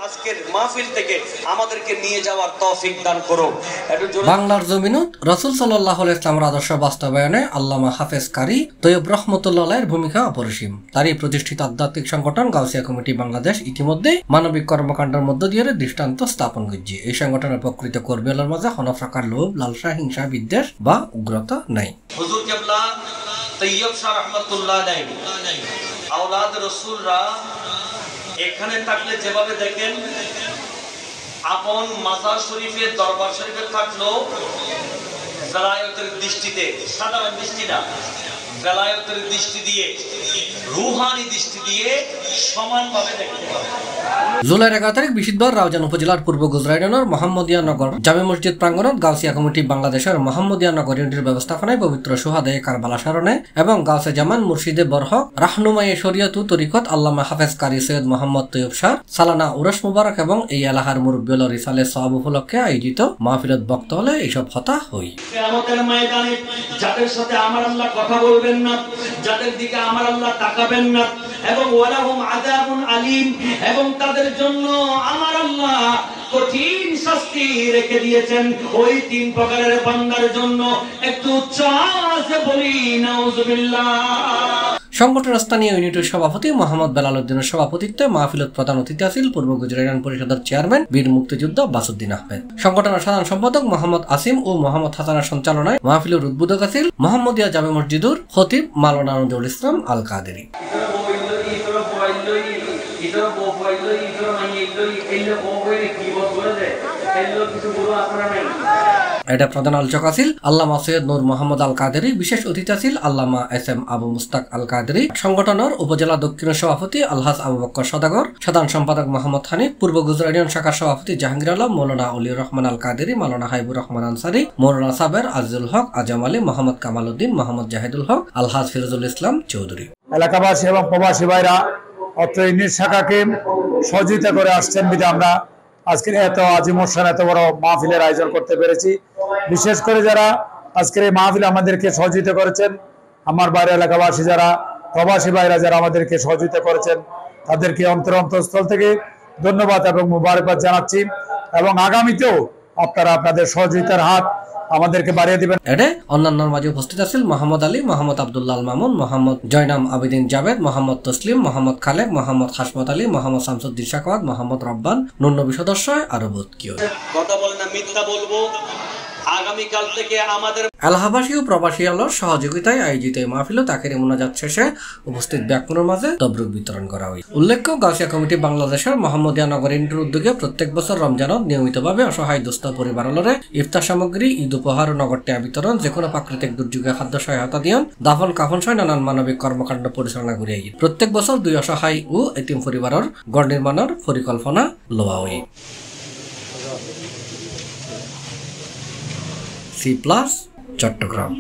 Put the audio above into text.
আজকের মাহফিল থেকে আমাদেরকে নিয়ে যাওয়ার তৌফিক দান করো। বাংলার জমিনত রাসূল সাল্লাল্লাহু আলাইহি ওয়াসাল্লামের আদর্শ বাস্তবায়নে আল্লামা হাফেজ কারী তৈয়ব রহমতুল্লাহ আলাইহির ভূমিকা অপরিসীম। তারই প্রতিষ্ঠিত আধ্যাত্মিক সংগঠন গাউসিয়া কমিটি বাংলাদেশ ইতিমধ্যে মানবিক কর্মকাণ্ডের মধ্য দিয়ে দৃষ্টান্ত স্থাপন করছে। এই সংগঠনের প্রকৃত কর্মীদের মাঝে কোনো প্রকার লোভ, লালসা, হিংসা, বিদ্বেষ বা উগ্রতা নাই। হুজুর কেবলা তৈয়ব শাহ রহমতুল্লাহ আলাইহি আওলাদ রাসূলরা এখানে থাকলে যেভাবে দেখেন আপন মাজার শরীফে দরবার শরীফে থাকলো বেলায়েতের দৃষ্টিতে, সাধারণ দৃষ্টি না, বেলায়েতের দৃষ্টি দিয়ে, রূহানি দৃষ্টি দিয়ে সমানভাবে দেখতে পাবে। জুলাইয়ের 11 তারিখ বৃহস্পতিবার রাউজান উপজেলার পূর্ব গুজরা ইউনিয়নের মোহাম্মদিয়া নগর জামে মসজিদ প্রাঙ্গণত গাউসিয়া কমিটি বাংলাদেশের মোহাম্মদিয়া নগর ইউনিটের ব্যবস্থাপনায় পবিত্র সুহাদায়ে কারবালা স্মরণে এবং গাউসে জামান মুর্শিদে বরহক রাহনুমায়ে শরিয়ত তরিকত আল্লামা হাফেজ কারী সৈয়দ মোহাম্মদ তৈয়ব শাহ সালানা উরস মুবারক এবং এই এলাকার মুরব্বী রিসালে সওয়াব উপলক্ষে আয়োজিত মাহফিলত বক্ত হলে এইসব কথা হই। কিয়ামতের ময়দানে যাদের সাথে আমার আল্লাহ কথা বলবেন না, যাদের দিকে আমার আল্লাহ তাকাবেন না এবং ওয়ালাহুম আযাবুন আলীম, এবং তাদের জন্য আমার আল্লাহ কঠিন শাস্তি রেখে দিয়েছেন। ওই তিন প্রকারের বান্দার জন্য একটু উচ্চ আওয়াজে বলি নাউজুবিল্লাহ। সংগঠনের স্থানীয় ইউনিটের সভাপতি মোহাম্মদ বেলাল উদ্দিনের সভাপতিত্বে মাহফিলত প্রধান অতিথি আছেন পূর্ব গুজরা ইউনিয়ন পরিষদের চেয়ারম্যান বীর মুক্তিযোদ্ধা বাসুদ্দিন আহমেদ। সংগঠনের সাধারণ সম্পাদক মোহাম্মদ আসিম ও মোহাম্মদ হাসানের সঞ্চালনায় মাহফিলের উদ্বোধক আছেন মোহাম্মদিয়া জামে মসজিদুর খতিব মাওলানা নজরুল ইসলাম আল কাদেরী। এটা প্রধান আলোচক আছিল আল্লামা সৈয়দ নূর মোহাম্মদ আল কাদেরী, বিশেষ অতিথি আছিল আল্লামা এস এম আবু মুস্তাক আল কাদেরী। সংগঠনের উপজেলা দক্ষিণের সভাপতি আলহাজ আবু বক্কর সদাগর, সাধারণ সম্পাদক মোহাম্মদ হানিফ, পূর্ব গুজরা ইউনিয়ন শাখার সভাপতি জাহাঙ্গীর আলম, মৌলানা অলিউর রহমান আল কাদেরী, মৌলানা হাইবুর রহমান আনসারী, মৌলানা সাবের, আজিজুল হক, আজম আলী, মোহাম্মদ কামাল উদ্দিন, মোহাম্মদ জাহিদুল হক, আলহাজ ফিরোজুল ইসলাম চৌধুরী। এলাকাবাসী এবং প্রবাসী ভাইরা অত্র ইউনিট শাখাকে সহযোগিতা করে আসছেন বিধে আমরা আজকের এত আজিম অনুষ্ঠান, এত বড় মাহফিলের আয়োজন করতে পেরেছি। বিশেষ করে যারা আজকের এই মাহফিল আমাদেরকে সহযোগিতা করেছেন, আমার বাইরে এলাকাবাসী যারা, প্রবাসী ভাইরা যারা আমাদেরকে সহযোগিতা করেছেন, তাদেরকে অন্তরস্থল থেকে ধন্যবাদ এবং মুবারকবাদ জানাচ্ছি। এবং আগামীতেও আপনারা আপনাদের সহযোগিতার হাত আমাদেরকে বাড়িয়ে দিবেন। এতে অন্যান্যর মাঝে উপস্থিত আছেন মোহাম্মদ আলী, মোহাম্মদ আব্দুল্লাহ মামুন, মোহাম্মদ জয়নাম আবেদিন জাবেদ, মোহাম্মদ তসলিম, মোহাম্মদ খালেক, মোহাম্মদ হাসমত আলী, মোহাম্মদ শামসুদ্দিন শাকওয়াত, মোহাম্মদ রব্বান, নুননবী সদস্য আরো বহুত কেউ। কথা বলে না, মিথ্যা বলবো। আগামীকাল থেকে আমাদের এলাহাবাসী ও প্রবাসী আলোর সহযোগিতায় আয়োজিত এই মাহফিলত আখেরি মোনাজাত শেষে উপস্থিত ব্যাকুণের মাঝে তবরুক বিতরণ করা হয়। উল্লেখ্য, গাউসিয়া কমিটি বাংলাদেশের মোহাম্মদিয়া নগর ইউনিটের উদ্যোগে প্রত্যেক বছর রমজানত নিয়মিতভাবে অসহায় দুস্থ পরিবারলরে ইফতার সামগ্রী, ঈদ উপহার ও নগদ টিয়া বিতরণ, যেকোনো প্রাকৃতিক দুর্যোগে খাদ্য সহায়তা দিয়ন, দাফন কাফন সহ নানান মানবিক কর্মকাণ্ড পরিচালনা করে প্রত্যেক বছর 2 অসহায় ও এতিম পরিবারের গড় নির্মাণের পরিকল্পনা লওয়া হয়। C+ চট্টগ্রাম।